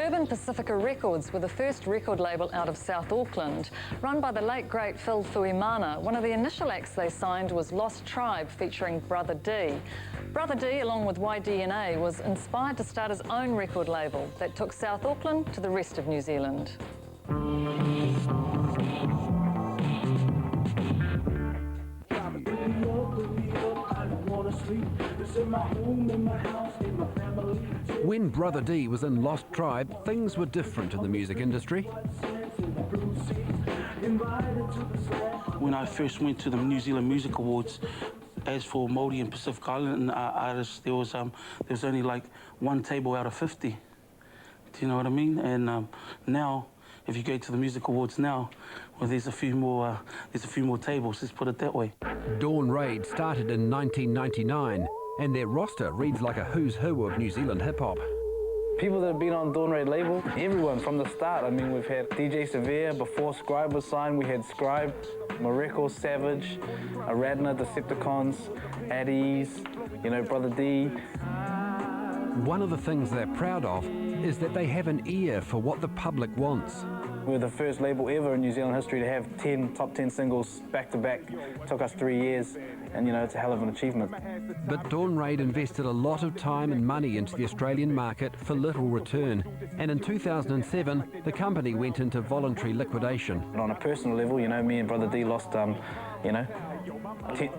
Urban Pacifica Records were the first record label out of South Auckland. Run by the late great Phil Fuimana, one of the initial acts they signed was Lost Tribe featuring Brother D. Brother D, along with YDNA, was inspired to start his own record label that took South Auckland to the rest of New Zealand. When Brother D was in Lost Tribe, things were different in the music industry. When I first went to the New Zealand Music Awards, as for Māori and Pacific Island artists, there was only like one table out of 50. Do you know what I mean? And now, if you go to the Music Awards now, well, there's a few more tables. Let's put it that way. Dawn Raid started in 1999, and their roster reads like a who's who of New Zealand hip-hop. People that have been on Dawn Raid label, everyone from the start. I mean, we've had DJ Severe, before Scribe was signed, we had Scribe, Mareko, Savage, Aradna, Decepticons, Addies, you know, Brother D. One of the things they're proud of is that they have an ear for what the public wants. We're the first label ever in New Zealand history to have 10 top 10 singles back-to-back. It took us 3 years, and you know, it's a hell of an achievement. But Dawn Raid invested a lot of time and money into the Australian market for little return. And in 2007, the company went into voluntary liquidation. And on a personal level, you know, me and Brother D lost, you know,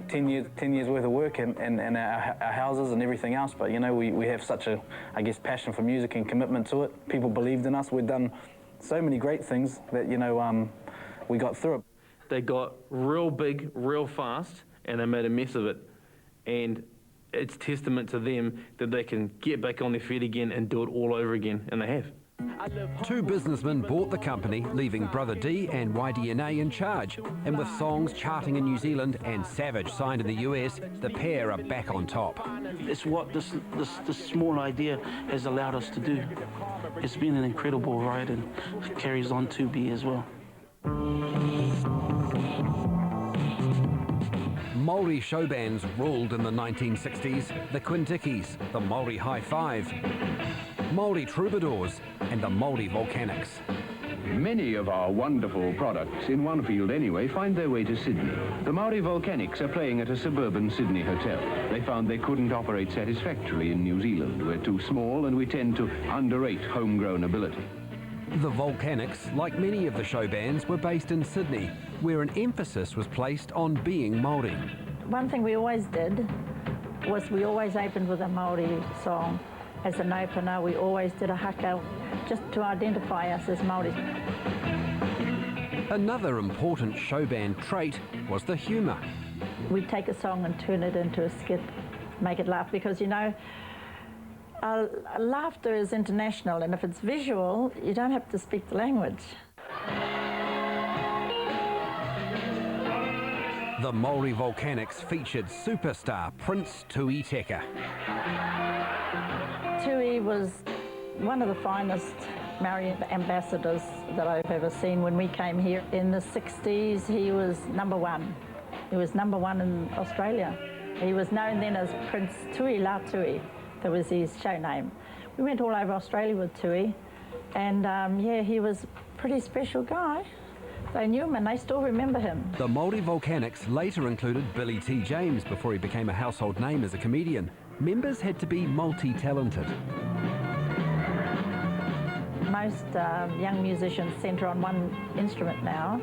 10 years worth of work and our houses and everything else. But, you know, we have such a, I guess, passion for music and commitment to it. People believed in us. We'd done so many great things that, you know, we got through it. They got real big, real fast, and they made a mess of it. And it's testament to them that they can get back on their feet again and do it all over again, and they have. Two businessmen bought the company, leaving Brother D and YDNA in charge. And with songs charting in New Zealand and Savage signed in the US, the pair are back on top. It's what this small idea has allowed us to do. It's been an incredible ride, and it carries on to be as well. Māori show bands ruled in the 1960s, the Quintickies, the Māori High Five, Māori Troubadours and the Māori Volcanics. Many of our wonderful products, in one field anyway, find their way to Sydney. The Māori Volcanics are playing at a suburban Sydney hotel. They found they couldn't operate satisfactorily in New Zealand. We're too small and we tend to underrate homegrown ability. The Volcanics, like many of the show bands, were based in Sydney, where an emphasis was placed on being Māori. One thing we always did was we always opened with a Māori song. As an opener, we always did a haka, just to identify us as Māori. Another important show band trait was the humour. We'd take a song and turn it into a skit, make it laugh, because, you know, laughter is international, and if it's visual, you don't have to speak the language. The Māori Volcanics featured superstar Prince Tui Teka. Tui was one of the finest Maori ambassadors that I've ever seen. When we came here in the 60s, he was #1. He was #1 in Australia. He was known then as Prince Tui La Tui. That was his show name. We went all over Australia with Tui, and yeah, he was a pretty special guy. They knew him and they still remember him. The Māori Volcanics later included Billy T. James before he became a household name as a comedian. Members had to be multi-talented. Most young musicians centre on one instrument now.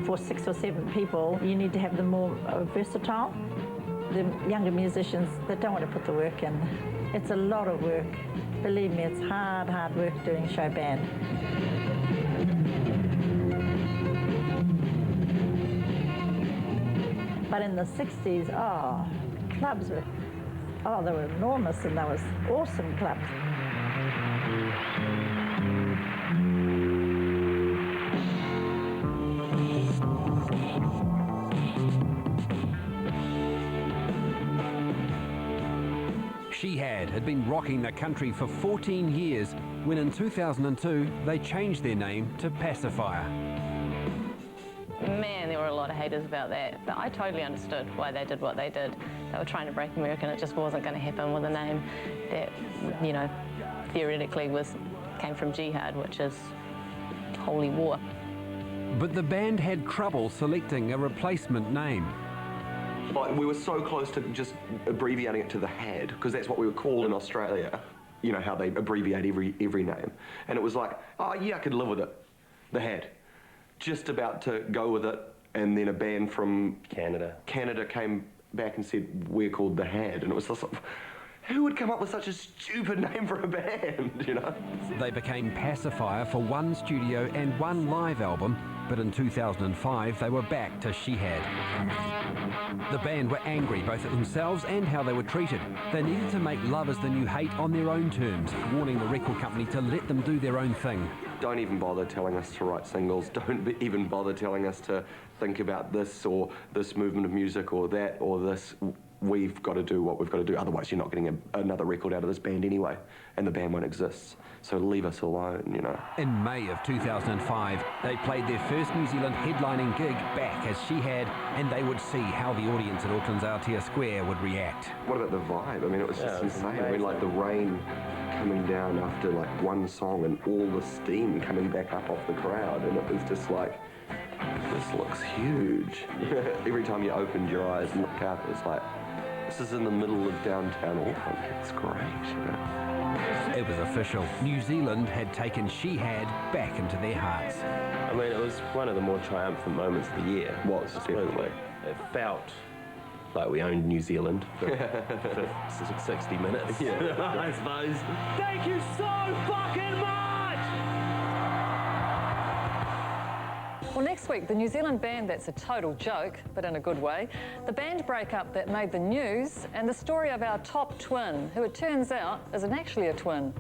For 6 or 7 people, you need to have them more versatile. The younger musicians, they don't want to put the work in. It's a lot of work. Believe me, it's hard work doing show band. But in the 60s, clubs were, they were enormous, and there was awesome clubs. She had been rocking the country for 14 years when in 2002 they changed their name to Pacifier. Man, there were a lot of haters about that, but I totally understood why they did what they did. They were trying to break America, and it just wasn't going to happen with a name that, you know, theoretically was came from jihad, which is holy war. But the band had trouble selecting a replacement name. Like, we were so close to just abbreviating it to the Had, because that's what we were called in Australia. You know how they abbreviate every name. And it was like, oh yeah, I could live with it. The Had. Just about to go with it, and then a band from Canada came back and said, we're called The Had. And it was just like, who would come up with such a stupid name for a band, you know? They became Pacifier for one studio and one live album, but in 2005 they were back to She Had. The band were angry both at themselves and how they were treated. They needed to make Love Is the New Hate on their own terms, warning the record company to let them do their own thing. Don't even bother telling us to write singles. Don't even bother telling us to think about this or this movement of music or that or this. We've got to do what we've got to do, otherwise you're not getting another record out of this band anyway, and the band won't exist. So leave us alone, you know. In May of 2005, they played their first New Zealand headlining gig back as She Had, and they would see how the audience at Auckland's Aotea Square would react. What about the vibe? I mean, it was just insane. I mean, like the rain coming down after like one song and all the steam coming back up off the crowd, and it was just like, this looks huge. Every time you opened your eyes and looked up, it was like, this is in the middle of downtown Auckland. It's great, you know. It was official. New Zealand had taken She Had back into their hearts. I mean, it was one of the more triumphant moments of the year. Was, definitely. It felt like we owned New Zealand for 60 minutes. Yeah. I suppose. Thank you so fucking much! Well, next week, the New Zealand band that's a total joke, but in a good way, the band breakup that made the news, and the story of our top twin, who it turns out isn't actually a twin.